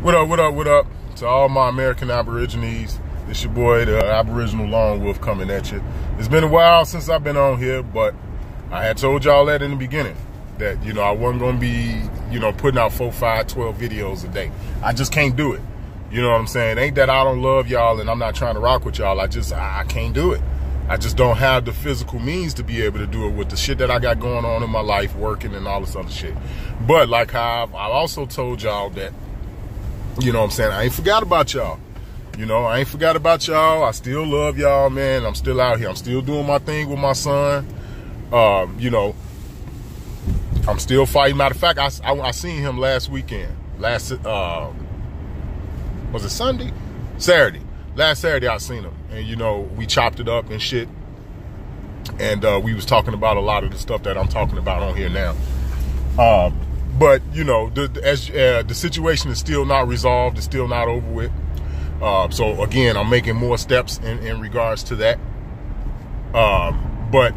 What up, what up, what up? To all my American Aborigines, it's your boy, the Aboriginal Lone Wolf, coming at you. It's been a while since I've been on here, but I had told y'all that in the beginning, that, you know, I wasn't going to be, you know, putting out 4, 5, 12 videos a day. I just can't do it. You know what I'm saying? Ain't that I don't love y'all and I'm not trying to rock with y'all. I can't do it. I just don't have the physical means to be able to do it with the shit that I got going on in my life, working and all this other shit. But like how I also told y'all that, you know what I'm saying, I ain't forgot about y'all. You know, I ain't forgot about y'all. I still love y'all, man. I'm still out here. I'm still doing my thing with my son. You know, I'm still fighting. Matter of fact, I seen him last weekend. Was it Sunday? Saturday. Last Saturday I seen him. And, you know, we chopped it up and shit. And we was talking about a lot of the stuff that I'm talking about on here now. But, you know, the situation is still not resolved. It's still not over with. So, again, I'm making more steps in regards to that. But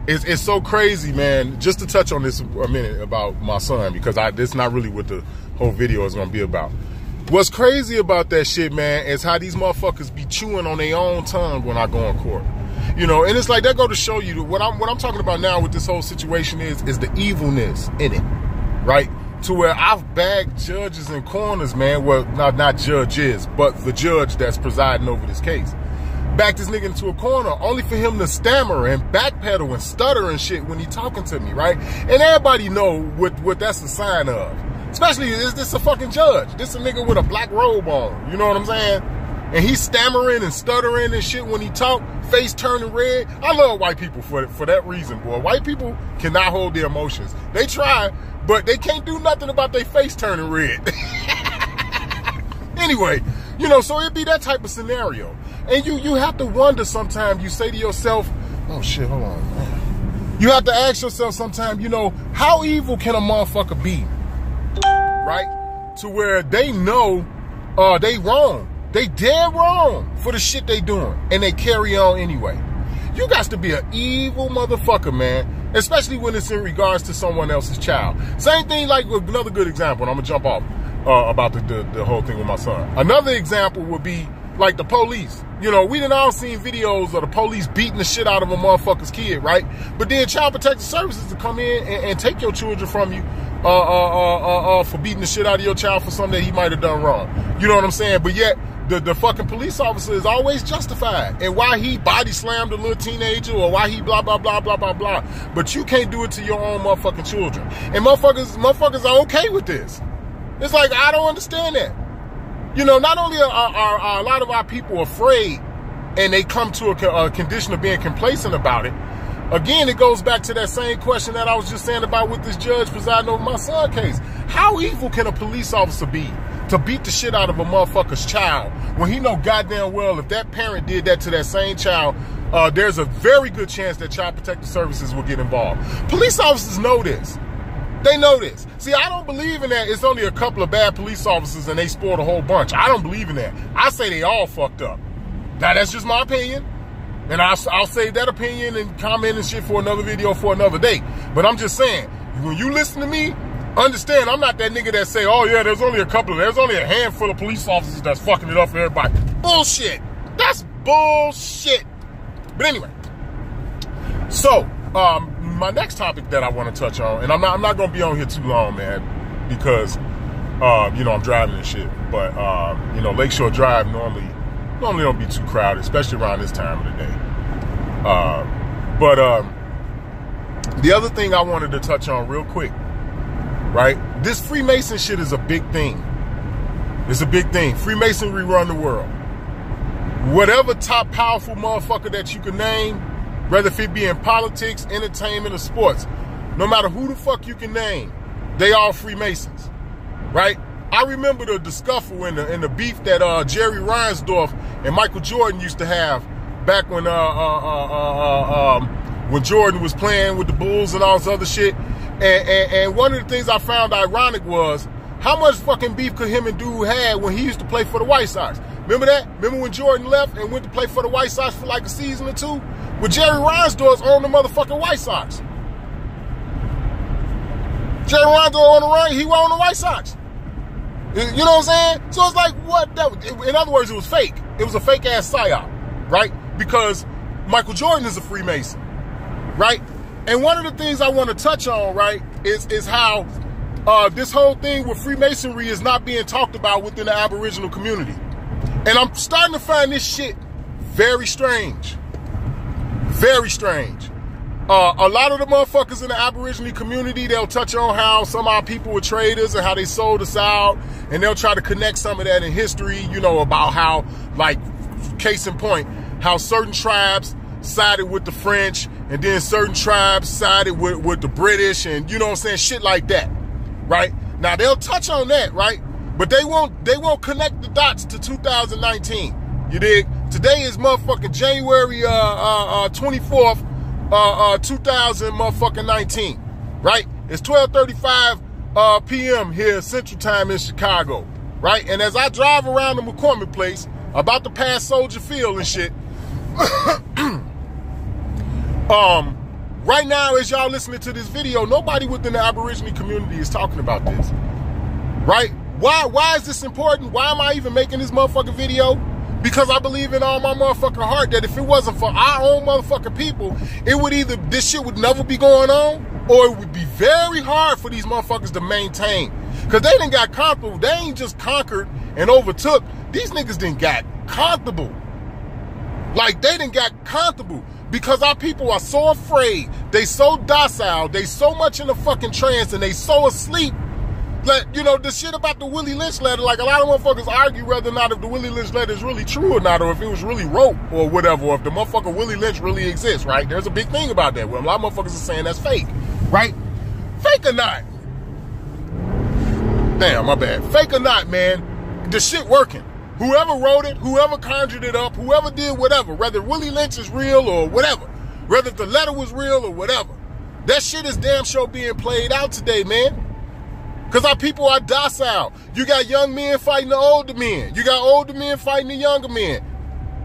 it's so crazy, man. Just to touch on this a minute about my son, because this is not really what the whole video is going to be about. What's crazy about that shit, man, is how these motherfuckers be chewing on their own tongue when I go in court. You know, and it's like, that go to show you what I'm talking about now with this whole situation is the evilness in it. Right? To where I've bagged judges and corners, man. Well, not judges, but the judge that's presiding over this case. Backed this nigga into a corner only for him to stammer and backpedal and stutter and shit when he talking to me, right? And everybody know what that's a sign of. Especially, is this a fucking judge? This a nigga with a black robe on. You know what I'm saying? And he's stammering and stuttering and shit when he talk, face turning red. I love white people for that reason, boy. White people cannot hold their emotions. They try, but they can't do nothing about their face turning red. Anyway, you know, so it'd be that type of scenario. And you have to wonder sometimes, you say to yourself, oh shit, hold on, man. You have to ask yourself sometimes, you know, how evil can a motherfucker be? Right? To where they know they wrong. They dead wrong for the shit they doing. And they carry on anyway. You got to be an evil motherfucker, man. Especially when it's in regards to someone else's child. Same thing like with another good example, and I'm going to jump off about the whole thing with my son. Another example would be like the police. You know, we done all seen videos of the police beating the shit out of a motherfucker's kid, right? But then Child Protective Services to come in and take your children from you for beating the shit out of your child for something that he might have done wrong. You know what I'm saying? But yet, the fucking police officer is always justified. And why he body slammed a little teenager or why he blah, blah, blah, blah, blah, blah. But you can't do it to your own motherfucking children. And motherfuckers are okay with this. It's like, I don't understand that. You know, not only are a lot of our people afraid and they come to a condition of being complacent about it, again, it goes back to that same question that I was just saying about with this judge presiding over my son case. How evil can a police officer be to beat the shit out of a motherfucker's child when he know goddamn well if that parent did that to that same child, there's a very good chance that Child Protective Services will get involved. Police officers know this. They know this. See, I don't believe in that. It's only a couple of bad police officers and they spoiled a whole bunch. I don't believe in that. I say they all fucked up. Now, that's just my opinion. And I'll save that opinion and comment and shit for another video for another day. But I'm just saying, when you listen to me, understand I'm not that nigga that say, oh yeah, there's only a handful of police officers that's fucking it up for everybody. Bullshit. That's bullshit. But anyway, so, my next topic that I want to touch on, and I'm not going to be on here too long, man, because, you know, I'm driving and shit. But, you know, Lakeshore Drive normally don't be too crowded, especially around this time of the day. The other thing I wanted to touch on real quick, right? This Freemason shit is a big thing. It's a big thing. Freemasonry run the world. Whatever top powerful motherfucker that you can name, whether if it be in politics, entertainment, or sports, no matter who the fuck you can name, they all Freemasons, right? I remember the scuffle and the beef that Jerry Reinsdorf and Michael Jordan used to have back when Jordan was playing with the Bulls and all this other shit. And one of the things I found ironic was how much fucking beef could him and dude had when he used to play for the White Sox. Remember that? Remember when Jordan left and went to play for the White Sox for like a season or two? Well, Jerry Reinsdorf owned the motherfucking White Sox. Jerry Reinsdorf on the run, he won the White Sox. You know what I'm saying? So it's like, what? In other words, it was fake. It was a fake-ass psyop, right? Because Michael Jordan is a Freemason, right? And one of the things I want to touch on, right, is how this whole thing with Freemasonry is not being talked about within the Aboriginal community. And I'm starting to find this shit very strange. Very strange. A lot of the motherfuckers in the Aboriginal community, they'll touch on how some of our people were traders and how they sold us out. And they'll try to connect some of that in history, you know, about how, like, case in point, how certain tribes sided with the French and then certain tribes sided with the British and, you know what I'm saying, shit like that, right? Now, they'll touch on that, right? But they won't connect the dots to 2019. You dig? Today is motherfucking January 24th, 2019, right? It's 12:35 p.m. here Central Time in Chicago, right? And as I drive around the McCormick Place, about to pass Soldier Field and shit, right now as y'all listening to this video, nobody within the Aboriginal community is talking about this, right? Why is this important? Why am I even making this motherfucking video? Because I believe in all my motherfucking heart that if it wasn't for our own motherfucking people, it would either, this shit would never be going on, or it would be very hard for these motherfuckers to maintain. Because they done got comfortable. They ain't just conquered and overtook. These niggas done got comfortable. Like, they done got comfortable. Because our people are so afraid. They so docile. They so much in the fucking trance and they so asleep. Like, you know, the shit about the Willie Lynch letter, like a lot of motherfuckers argue whether or not if the Willie Lynch letter is really true or not, or if it was really wrote or whatever, or if the motherfucker Willie Lynch really exists, right? There's a big thing about that. Well, a lot of motherfuckers are saying that's fake, right? Fake or not? Damn, my bad. Fake or not, man, the shit working. Whoever wrote it, whoever conjured it up, whoever did whatever, whether Willie Lynch is real or whatever, whether the letter was real or whatever, that shit is damn sure being played out today, man. Because our people are docile. You got young men fighting the older men. You got older men fighting the younger men.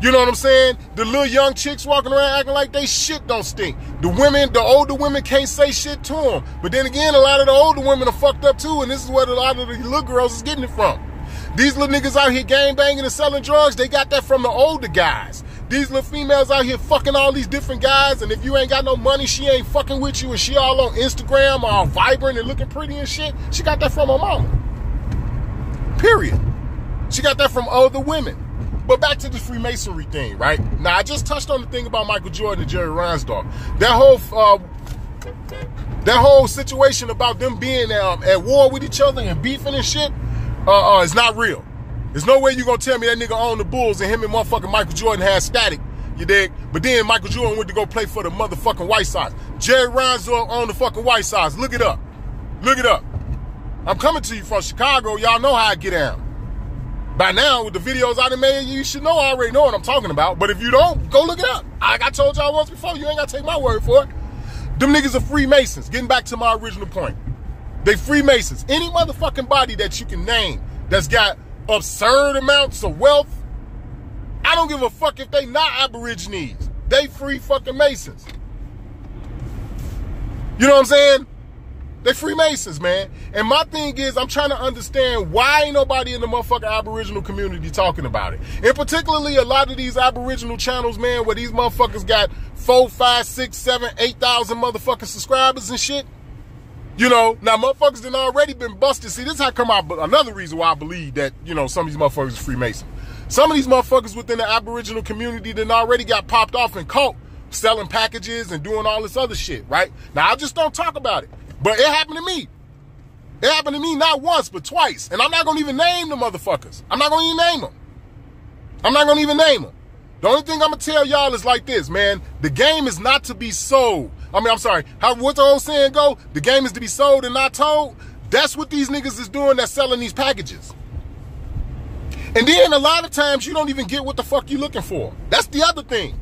You know what I'm saying? The little young chicks walking around acting like they shit don't stink. The women, the older women can't say shit to them. But then again, a lot of the older women are fucked up too, and this is where a lot of the little girls is getting it from. These little niggas out here gang banging and selling drugs, they got that from the older guys. These little females out here fucking all these different guys, and if you ain't got no money, she ain't fucking with you, and she all on Instagram, all vibrant and looking pretty and shit. She got that from her mama. Period. She got that from other women. But back to the Freemasonry thing, right? Now, I just touched on the thing about Michael Jordan and Jerry Reinsdorf. That whole situation about them being at war with each other and beefing and shit is not real. There's no way you gonna tell me that nigga owned the Bulls and him and motherfucking Michael Jordan had static, you dig? But then Michael Jordan went to go play for the motherfucking White Sox. Jerry Reinsdorf owned the fucking White Sox. Look it up. Look it up. I'm coming to you from Chicago. Y'all know how I get down. By now, with the videos I done made, you should know, I already know what I'm talking about. But if you don't, go look it up. Like I told y'all once before, you ain't gotta take my word for it. Them niggas are Freemasons. Getting back to my original point. They Freemasons. Any motherfucking body that you can name that's got absurd amounts of wealth, I don't give a fuck if they not Aborigines. They free fucking Masons. You know what I'm saying? They Freemasons, man. And my thing is, I'm trying to understand why ain't nobody in the motherfucking Aboriginal community talking about it. And particularly a lot of these Aboriginal channels, man, where these motherfuckers got 4, 5, 6, 7, 8,000 motherfucking subscribers and shit. You know, now motherfuckers done already been busted. See, this is how come another reason why I believe that, you know, some of these motherfuckers are Freemason. Some of these motherfuckers within the Aboriginal community done already got popped off and caught selling packages and doing all this other shit, right? Now, I just don't talk about it. But it happened to me. It happened to me not once, but twice. And I'm not going to even name the motherfuckers. I'm not going to even name them. I'm not going to even name them. The only thing I'm going to tell y'all is like this, man. The game is not to be sold. I'm sorry. What's the old saying go? The game is to be sold and not told. That's what these niggas is doing that's selling these packages. And then a lot of times you don't even get what the fuck you looking for. That's the other thing.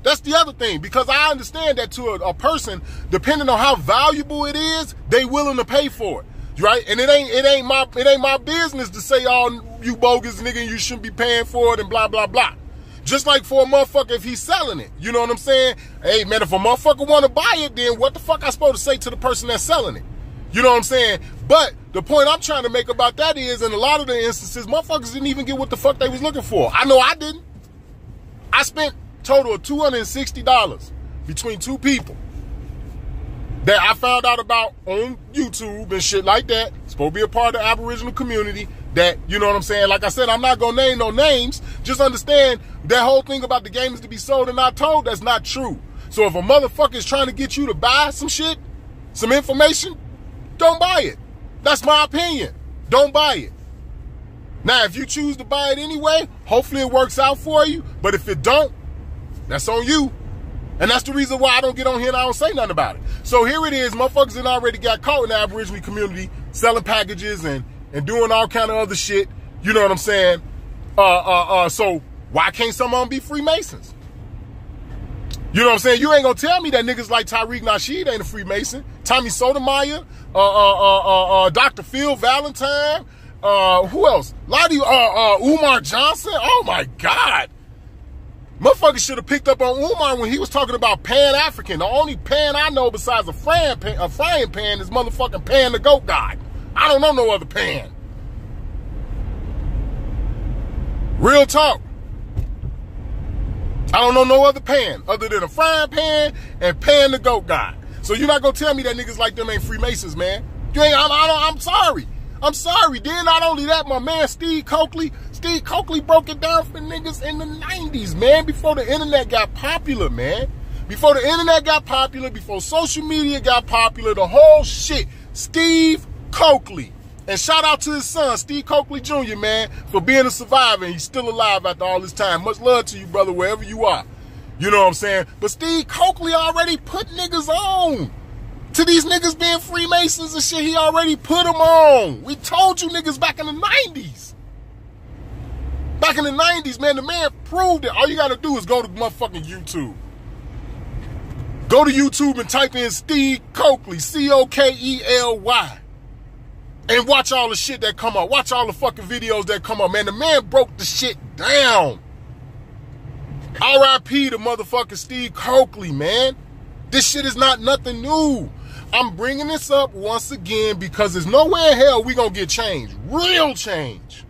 That's the other thing. Because I understand that to a person, depending on how valuable it is, they willing to pay for it. Right? And it ain't my business to say, oh, you bogus nigga, and you shouldn't be paying for it and blah, blah, blah. Just like for a motherfucker if he's selling it. You know what I'm saying? Hey, man, if a motherfucker want to buy it, then what the fuck I supposed to say to the person that's selling it? You know what I'm saying? But the point I'm trying to make about that is, in a lot of the instances, motherfuckers didn't even get what the fuck they was looking for. I know I didn't. I spent total of $260 between two people that I found out about on YouTube and shit like that. Supposed to be a part of the Aboriginal community that, you know what I'm saying? Like I said, I'm not going to name no names. Just understand that whole thing about the game is to be sold and not told, that's not true. So if a motherfucker is trying to get you to buy some shit, some information, don't buy it. That's my opinion. Don't buy it. Now, if you choose to buy it anyway, hopefully it works out for you. But if it don't, that's on you. And that's the reason why I don't get on here and I don't say nothing about it. So here it is, motherfuckers that already got caught in the Aboriginal community selling packages and doing all kind of other shit. You know what I'm saying? So why can't some of them be Freemasons? You know what I'm saying? You ain't gonna tell me that niggas like Tariq Nasheed ain't a Freemason. Tommy Sotomayor, Dr. Phil Valentine, who else? Umar Johnson. Oh my God. Motherfuckers should have picked up on Umar when he was talking about Pan-African. The only Pan I know besides a frying pan is motherfucking Pan the goat god. I don't know no other Pan. Real talk. I don't know no other Pan other than a frying pan and Pan the goat god. So you're not gonna tell me that niggas like them ain't Freemasons, man. You ain't. I'm sorry. I'm sorry. Then not only that, my man Steve Coakley broke it down for niggas in the 90s, man, before the internet got popular, man. Before the internet got popular, before social media got popular, the whole shit. Steve Coakley. And shout out to his son, Steve Coakley Jr., man, for being a survivor. And he's still alive after all this time. Much love to you, brother, wherever you are. You know what I'm saying? But Steve Coakley already put niggas on to these niggas being Freemasons and shit. He already put them on. We told you niggas back in the 90s. Back in the 90s, man, the man proved it. All you got to do is go to motherfucking YouTube. Go to YouTube and type in Steve Coakley, C-O-K-E-L-Y. And watch all the shit that come up. Watch all the fucking videos that come up. Man, the man broke the shit down. R.I.P. to motherfucking Steve Coakley, man. This shit is not nothing new. I'm bringing this up once again because there's nowhere in hell we gonna get change. Real change.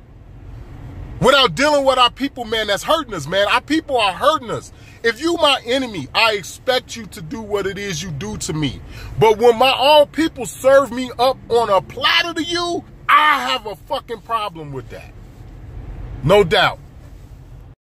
Without dealing with our people, man, that's hurting us, man. Our people are hurting us. If you my enemy, I expect you to do what it is you do to me. But when my own people serve me up on a platter to you, I have a fucking problem with that. No doubt.